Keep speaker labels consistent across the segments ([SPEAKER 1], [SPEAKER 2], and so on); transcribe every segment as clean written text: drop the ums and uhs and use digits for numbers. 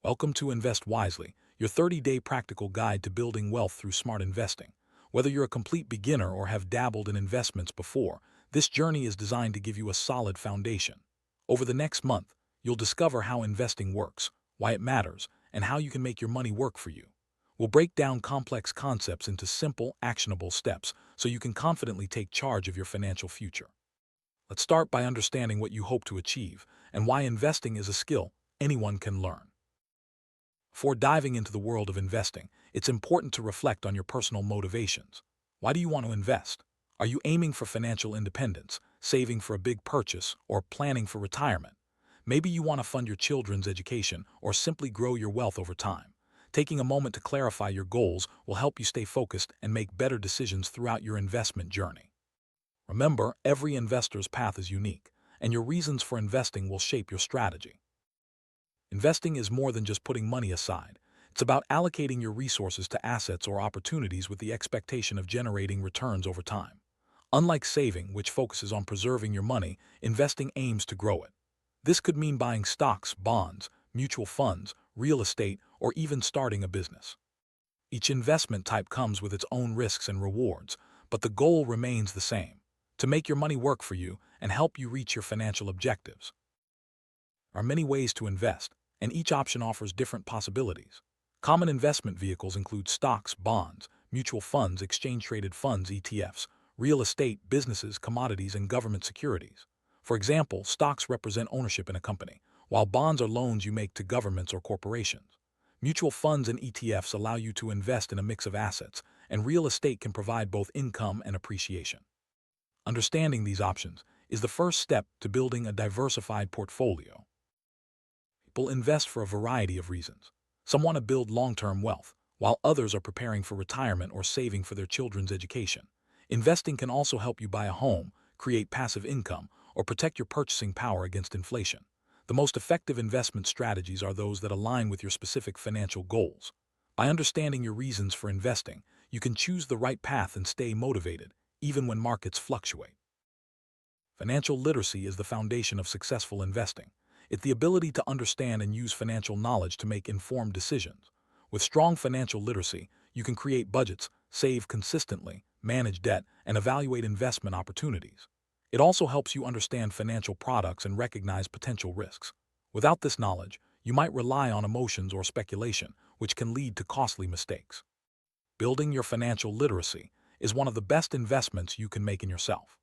[SPEAKER 1] Welcome to Invest Wisely, your 30-day practical guide to building wealth through smart investing. Whether you're a complete beginner or have dabbled in investments before, this journey is designed to give you a solid foundation. Over the next month, you'll discover how investing works, why it matters, and how you can make your money work for you. We'll break down complex concepts into simple, actionable steps so you can confidently take charge of your financial future. Let's start by understanding what you hope to achieve and why investing is a skill anyone can learn. Before diving into the world of investing, it's important to reflect on your personal motivations. Why do you want to invest? Are you aiming for financial independence, saving for a big purchase, or planning for retirement? Maybe you want to fund your children's education or simply grow your wealth over time. Taking a moment to clarify your goals will help you stay focused and make better decisions throughout your investment journey. Remember, every investor's path is unique, and your reasons for investing will shape your strategy. Investing is more than just putting money aside. It's about allocating your resources to assets or opportunities with the expectation of generating returns over time. Unlike saving, which focuses on preserving your money, investing aims to grow it. This could mean buying stocks, bonds, mutual funds, real estate, or even starting a business. Each investment type comes with its own risks and rewards, but the goal remains the same: to make your money work for you and help you reach your financial objectives. There are many ways to invest, and each option offers different possibilities. Common investment vehicles include stocks, bonds, mutual funds, exchange-traded funds, ETFs, real estate, businesses, commodities, and government securities. For example, stocks represent ownership in a company, while bonds are loans you make to governments or corporations. Mutual funds and ETFs allow you to invest in a mix of assets, and real estate can provide both income and appreciation. Understanding these options is the first step to building a diversified portfolio. People invest for a variety of reasons. Some want to build long-term wealth, while others are preparing for retirement or saving for their children's education. Investing can also help you buy a home, create passive income, or protect your purchasing power against inflation. The most effective investment strategies are those that align with your specific financial goals. By understanding your reasons for investing, you can choose the right path and stay motivated, even when markets fluctuate. Financial literacy is the foundation of successful investing. It's the ability to understand and use financial knowledge to make informed decisions. With strong financial literacy, you can create budgets, save consistently, manage debt, and evaluate investment opportunities. It also helps you understand financial products and recognize potential risks. Without this knowledge, you might rely on emotions or speculation, which can lead to costly mistakes. Building your financial literacy is one of the best investments you can make in yourself.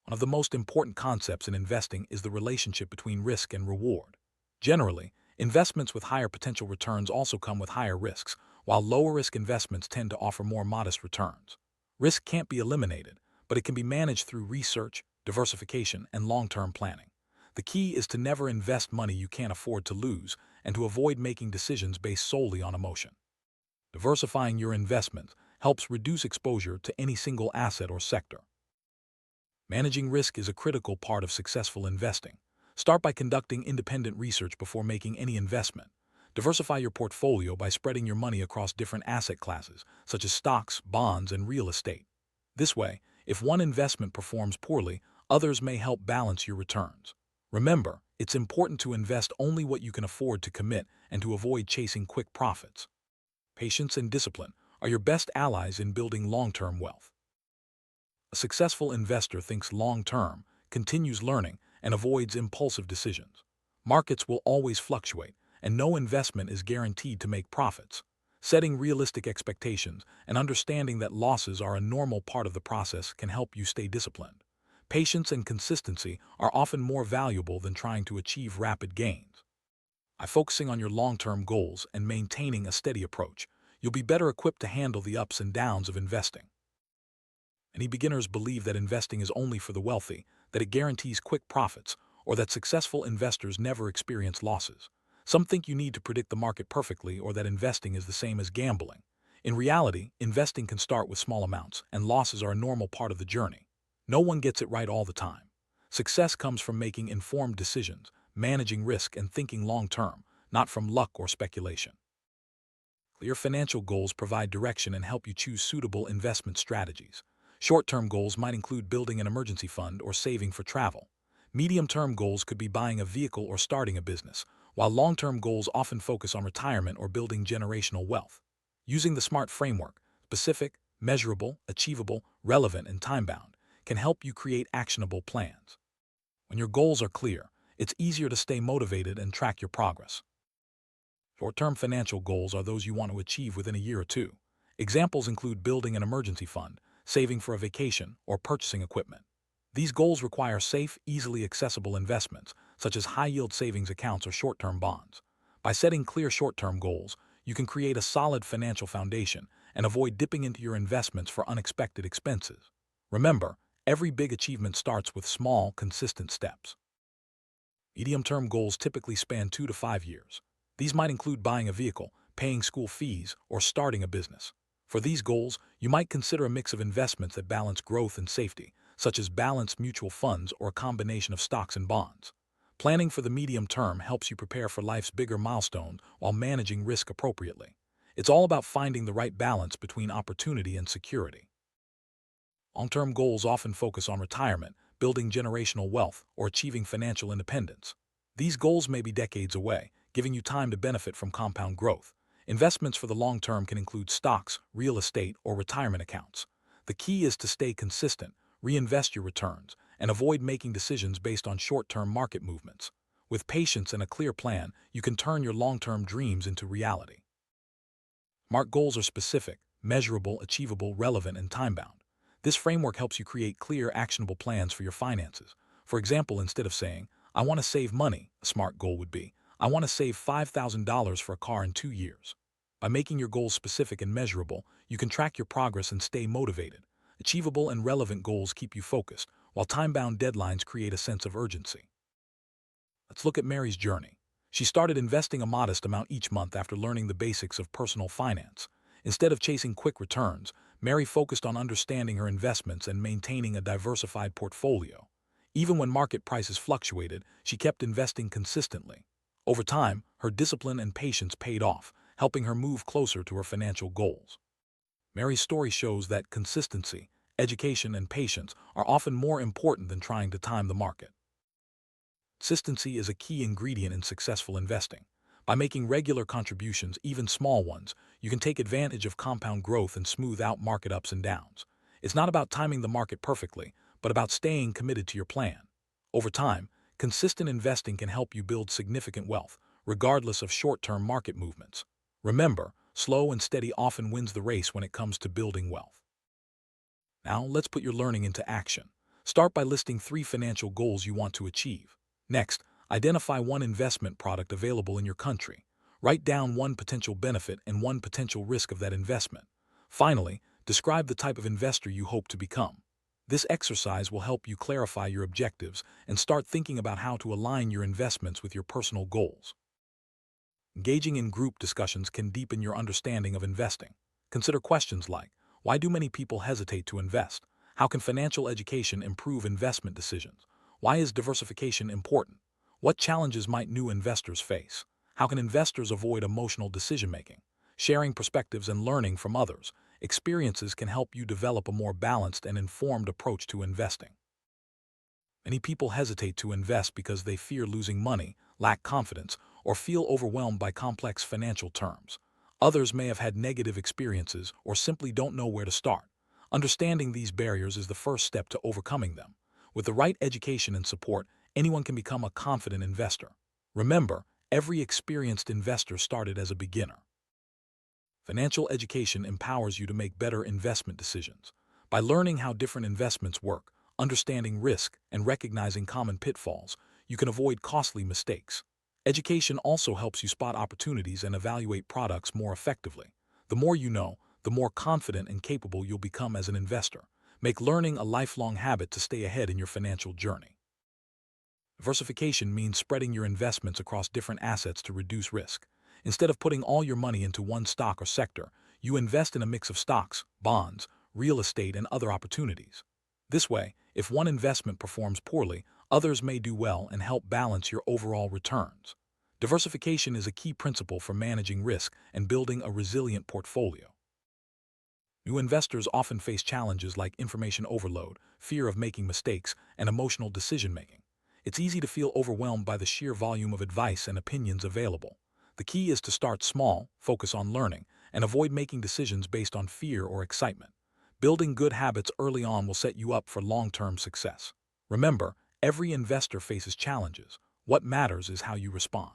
[SPEAKER 1] One of the most important concepts in investing is the relationship between risk and reward. Generally, investments with higher potential returns also come with higher risks, while lower-risk investments tend to offer more modest returns. Risk can't be eliminated, but it can be managed through research, diversification, and long-term planning. The key is to never invest money you can't afford to lose and to avoid making decisions based solely on emotion. Diversifying your investments helps reduce exposure to any single asset or sector. Managing risk is a critical part of successful investing. Start by conducting independent research before making any investment. Diversify your portfolio by spreading your money across different asset classes, such as stocks, bonds, and real estate. This way, if one investment performs poorly, others may help balance your returns. Remember, it's important to invest only what you can afford to commit and to avoid chasing quick profits. Patience and discipline are your best allies in building long-term wealth. A successful investor thinks long-term, continues learning, and avoids impulsive decisions. Markets will always fluctuate, and no investment is guaranteed to make profits. Setting realistic expectations and understanding that losses are a normal part of the process can help you stay disciplined. Patience and consistency are often more valuable than trying to achieve rapid gains. By focusing on your long-term goals and maintaining a steady approach, you'll be better equipped to handle the ups and downs of investing. Many beginners believe that investing is only for the wealthy, that it guarantees quick profits, or that successful investors never experience losses. Some think you need to predict the market perfectly or that investing is the same as gambling. In reality, investing can start with small amounts, and losses are a normal part of the journey. No one gets it right all the time. Success comes from making informed decisions, managing risk, and thinking long-term, not from luck or speculation. Clear financial goals provide direction and help you choose suitable investment strategies. Short-term goals might include building an emergency fund or saving for travel. Medium-term goals could be buying a vehicle or starting a business, while long-term goals often focus on retirement or building generational wealth. Using the SMART framework, specific, measurable, achievable, relevant, and time-bound, can help you create actionable plans. When your goals are clear, it's easier to stay motivated and track your progress. Short-term financial goals are those you want to achieve within a year or two. Examples include building an emergency fund, saving for a vacation, or purchasing equipment. These goals require safe, easily accessible investments, such as high-yield savings accounts or short-term bonds. By setting clear short-term goals, you can create a solid financial foundation and avoid dipping into your investments for unexpected expenses. Remember, every big achievement starts with small, consistent steps. Medium-term goals typically span 2 to 5 years. These might include buying a vehicle, paying school fees, or starting a business. For these goals, you might consider a mix of investments that balance growth and safety, such as balanced mutual funds or a combination of stocks and bonds. Planning for the medium term helps you prepare for life's bigger milestones while managing risk appropriately. It's all about finding the right balance between opportunity and security. Long-term goals often focus on retirement, building generational wealth, or achieving financial independence. These goals may be decades away, giving you time to benefit from compound growth. Investments for the long term can include stocks, real estate, or retirement accounts. The key is to stay consistent, reinvest your returns, and avoid making decisions based on short-term market movements. With patience and a clear plan, you can turn your long-term dreams into reality. SMART goals are specific, measurable, achievable, relevant, and time-bound. This framework helps you create clear, actionable plans for your finances. For example, instead of saying, "I want to save money," a SMART goal would be, "I want to save $5,000 for a car in 2 years." By making your goals specific and measurable, you can track your progress and stay motivated. Achievable and relevant goals keep you focused, while time-bound deadlines create a sense of urgency. Let's look at Mary's journey. She started investing a modest amount each month after learning the basics of personal finance. Instead of chasing quick returns, Mary focused on understanding her investments and maintaining a diversified portfolio. Even when market prices fluctuated, she kept investing consistently. Over time, her discipline and patience paid off, helping her move closer to her financial goals. Mary's story shows that consistency, education, and patience are often more important than trying to time the market. Consistency is a key ingredient in successful investing. By making regular contributions, even small ones, you can take advantage of compound growth and smooth out market ups and downs. It's not about timing the market perfectly, but about staying committed to your plan. Over time, consistent investing can help you build significant wealth, regardless of short-term market movements. Remember, slow and steady often wins the race when it comes to building wealth. Now, let's put your learning into action. Start by listing 3 financial goals you want to achieve. Next, identify one investment product available in your country. Write down one potential benefit and one potential risk of that investment. Finally, describe the type of investor you hope to become. This exercise will help you clarify your objectives and start thinking about how to align your investments with your personal goals. Engaging in group discussions can deepen your understanding of investing. Consider questions like, why do many people hesitate to invest? How can financial education improve investment decisions? Why is diversification important? What challenges might new investors face? How can investors avoid emotional decision-making? Sharing perspectives and learning from others' experiences can help you develop a more balanced and informed approach to investing. Many people hesitate to invest because they fear losing money, lack confidence, or feel overwhelmed by complex financial terms. Others may have had negative experiences or simply don't know where to start. Understanding these barriers is the first step to overcoming them. With the right education and support, anyone can become a confident investor. Remember, every experienced investor started as a beginner. Financial education empowers you to make better investment decisions. By learning how different investments work, understanding risk, and recognizing common pitfalls, you can avoid costly mistakes. Education also helps you spot opportunities and evaluate products more effectively. The more you know, the more confident and capable you'll become as an investor. Make learning a lifelong habit to stay ahead in your financial journey. Diversification means spreading your investments across different assets to reduce risk. Instead of putting all your money into one stock or sector, you invest in a mix of stocks, bonds, real estate, and other opportunities. This way, if one investment performs poorly, others may do well and help balance your overall returns. Diversification is a key principle for managing risk and building a resilient portfolio. New investors often face challenges like information overload, fear of making mistakes, and emotional decision-making. It's easy to feel overwhelmed by the sheer volume of advice and opinions available. The key is to start small, focus on learning, and avoid making decisions based on fear or excitement. Building good habits early on will set you up for long-term success. Remember, every investor faces challenges. What matters is how you respond.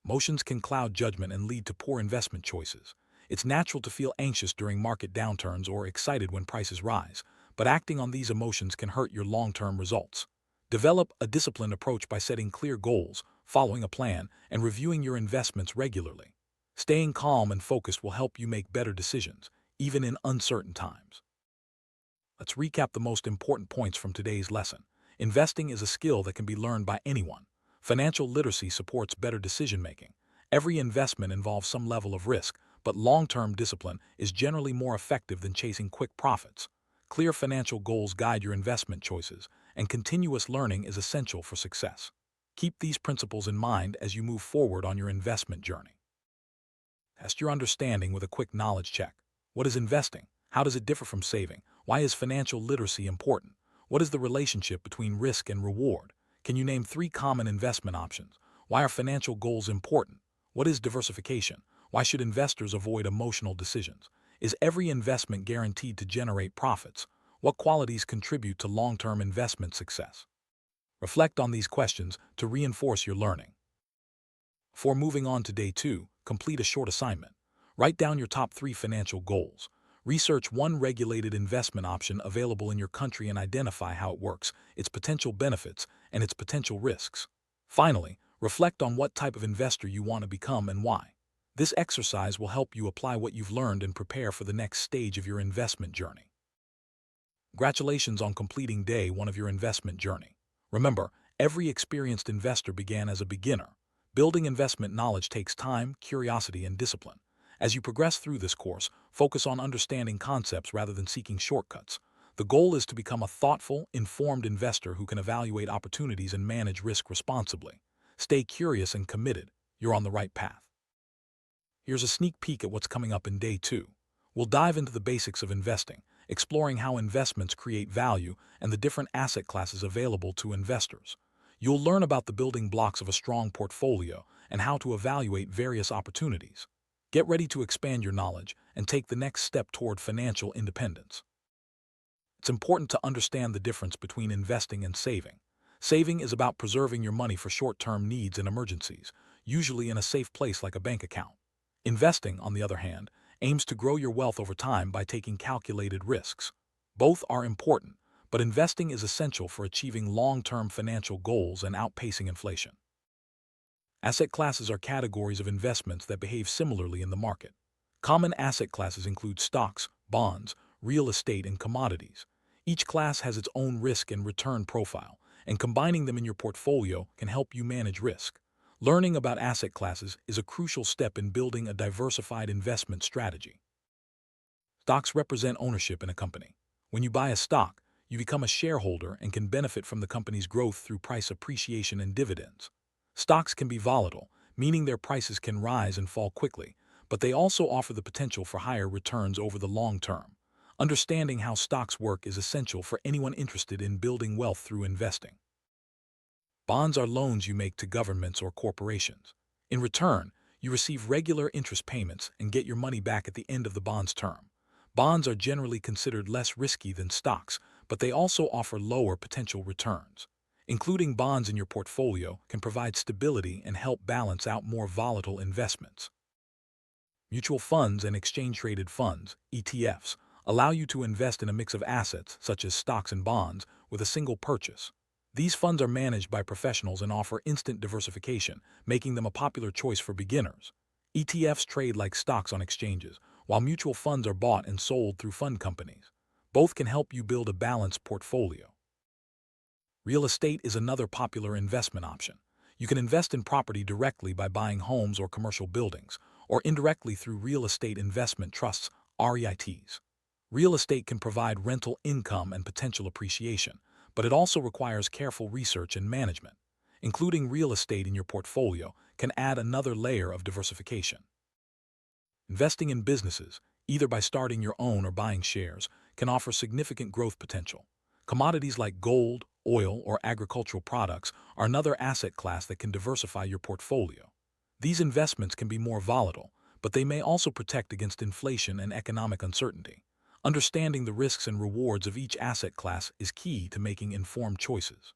[SPEAKER 1] Emotions can cloud judgment and lead to poor investment choices. It's natural to feel anxious during market downturns or excited when prices rise, but acting on these emotions can hurt your long-term results. Develop a disciplined approach by setting clear goals, following a plan, and reviewing your investments regularly. Staying calm and focused will help you make better decisions, even in uncertain times. Let's recap the most important points from today's lesson. Investing is a skill that can be learned by anyone. Financial literacy supports better decision-making. Every investment involves some level of risk, but long-term discipline is generally more effective than chasing quick profits. Clear financial goals guide your investment choices, and continuous learning is essential for success. Keep these principles in mind as you move forward on your investment journey. Test your understanding with a quick knowledge check. What is investing? How does it differ from saving? Why is financial literacy important? What is the relationship between risk and reward? Can you name 3 common investment options? Why are financial goals important? What is diversification? Why should investors avoid emotional decisions? Is every investment guaranteed to generate profits? What qualities contribute to long-term investment success? Reflect on these questions to reinforce your learning. Before moving on to day 2, complete a short assignment. Write down your top 3 financial goals. Research one regulated investment option available in your country and identify how it works, its potential benefits, and its potential risks. Finally, reflect on what type of investor you want to become and why. This exercise will help you apply what you've learned and prepare for the next stage of your investment journey. Congratulations on completing day 1 of your investment journey. Remember, every experienced investor began as a beginner. Building investment knowledge takes time, curiosity, and discipline. As you progress through this course, focus on understanding concepts rather than seeking shortcuts. The goal is to become a thoughtful, informed investor who can evaluate opportunities and manage risk responsibly. Stay curious and committed. You're on the right path. Here's a sneak peek at what's coming up in day 2. We'll dive into the basics of investing, exploring how investments create value and the different asset classes available to investors. You'll learn about the building blocks of a strong portfolio and how to evaluate various opportunities. Get ready to expand your knowledge and take the next step toward financial independence. It's important to understand the difference between investing and saving. Saving is about preserving your money for short-term needs and emergencies, usually in a safe place like a bank account. Investing, on the other hand, aims to grow your wealth over time by taking calculated risks. Both are important, but investing is essential for achieving long-term financial goals and outpacing inflation. Asset classes are categories of investments that behave similarly in the market. Common asset classes include stocks, bonds, real estate, and commodities. Each class has its own risk and return profile, and combining them in your portfolio can help you manage risk. Learning about asset classes is a crucial step in building a diversified investment strategy. Stocks represent ownership in a company. When you buy a stock, you become a shareholder and can benefit from the company's growth through price appreciation and dividends. Stocks can be volatile, meaning their prices can rise and fall quickly, but they also offer the potential for higher returns over the long term. Understanding how stocks work is essential for anyone interested in building wealth through investing. Bonds are loans you make to governments or corporations. In return, you receive regular interest payments and get your money back at the end of the bond's term. Bonds are generally considered less risky than stocks, but they also offer lower potential returns. Including bonds in your portfolio can provide stability and help balance out more volatile investments. Mutual funds and exchange-traded funds, ETFs, allow you to invest in a mix of assets, such as stocks and bonds, with a single purchase. These funds are managed by professionals and offer instant diversification, making them a popular choice for beginners. ETFs trade like stocks on exchanges, while mutual funds are bought and sold through fund companies. Both can help you build a balanced portfolio. Real estate is another popular investment option. You can invest in property directly by buying homes or commercial buildings, or indirectly through real estate investment trusts, REITs. Real estate can provide rental income and potential appreciation, but it also requires careful research and management. Including real estate in your portfolio can add another layer of diversification. Investing in businesses, either by starting your own or buying shares, can offer significant growth potential. Commodities like gold, oil, or agricultural products are another asset class that can diversify your portfolio. These investments can be more volatile, but they may also protect against inflation and economic uncertainty. Understanding the risks and rewards of each asset class is key to making informed choices.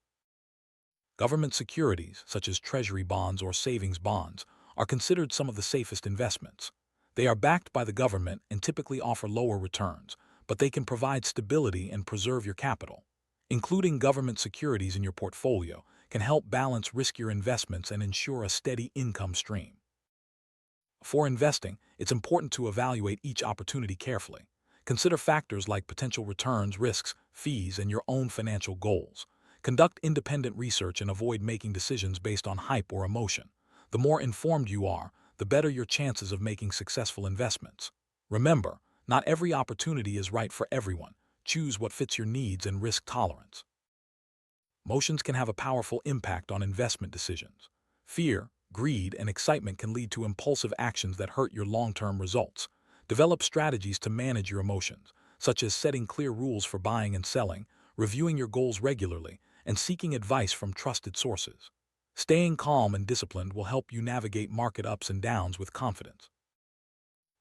[SPEAKER 1] Government securities, such as treasury bonds or savings bonds, are considered some of the safest investments. They are backed by the government and typically offer lower returns, but they can provide stability and preserve your capital. Including government securities in your portfolio can help balance riskier investments and ensure a steady income stream. For investing, it's important to evaluate each opportunity carefully. Consider factors like potential returns, risks, fees, and your own financial goals. Conduct independent research and avoid making decisions based on hype or emotion. The more informed you are, the better your chances of making successful investments. Remember, not every opportunity is right for everyone. Choose what fits your needs and risk tolerance. Emotions can have a powerful impact on investment decisions. Fear, greed, and excitement can lead to impulsive actions that hurt your long-term results. Develop strategies to manage your emotions, such as setting clear rules for buying and selling, reviewing your goals regularly, and seeking advice from trusted sources. Staying calm and disciplined will help you navigate market ups and downs with confidence.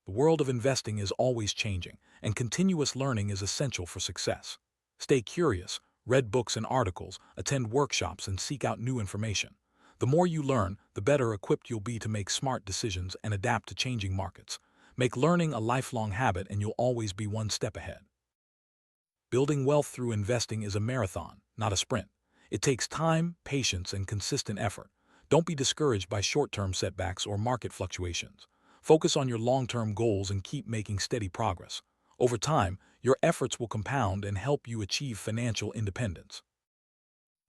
[SPEAKER 1] The world of investing is always changing, and continuous learning is essential for success. Stay curious, read books and articles, attend workshops, and seek out new information. The more you learn, the better equipped you'll be to make smart decisions and adapt to changing markets. Make learning a lifelong habit and you'll always be one step ahead. Building wealth through investing is a marathon, not a sprint. It takes time, patience, and consistent effort. Don't be discouraged by short-term setbacks or market fluctuations. Focus on your long-term goals and keep making steady progress. Over time, your efforts will compound and help you achieve financial independence.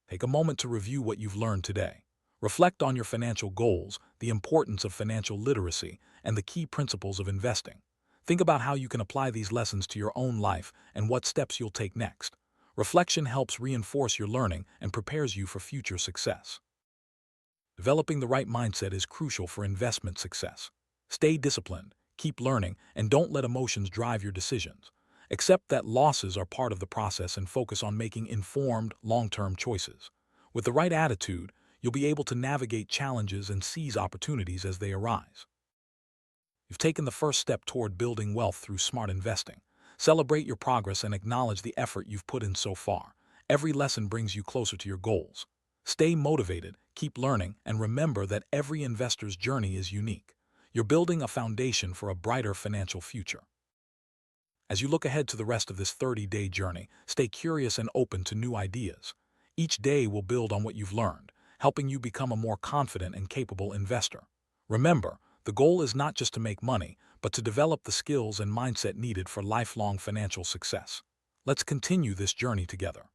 [SPEAKER 1] Take a moment to review what you've learned today. Reflect on your financial goals, the importance of financial literacy, and the key principles of investing. Think about how you can apply these lessons to your own life and what steps you'll take next. Reflection helps reinforce your learning and prepares you for future success. Developing the right mindset is crucial for investment success. Stay disciplined, keep learning, and don't let emotions drive your decisions. Accept that losses are part of the process and focus on making informed, long-term choices. With the right attitude, you'll be able to navigate challenges and seize opportunities as they arise. You've taken the first step toward building wealth through smart investing. Celebrate your progress and acknowledge the effort you've put in so far. Every lesson brings you closer to your goals. Stay motivated, keep learning, and remember that every investor's journey is unique. You're building a foundation for a brighter financial future. As you look ahead to the rest of this 30-day journey, stay curious and open to new ideas. Each day will build on what you've learned, helping you become a more confident and capable investor. Remember, the goal is not just to make money, but to develop the skills and mindset needed for lifelong financial success. Let's continue this journey together.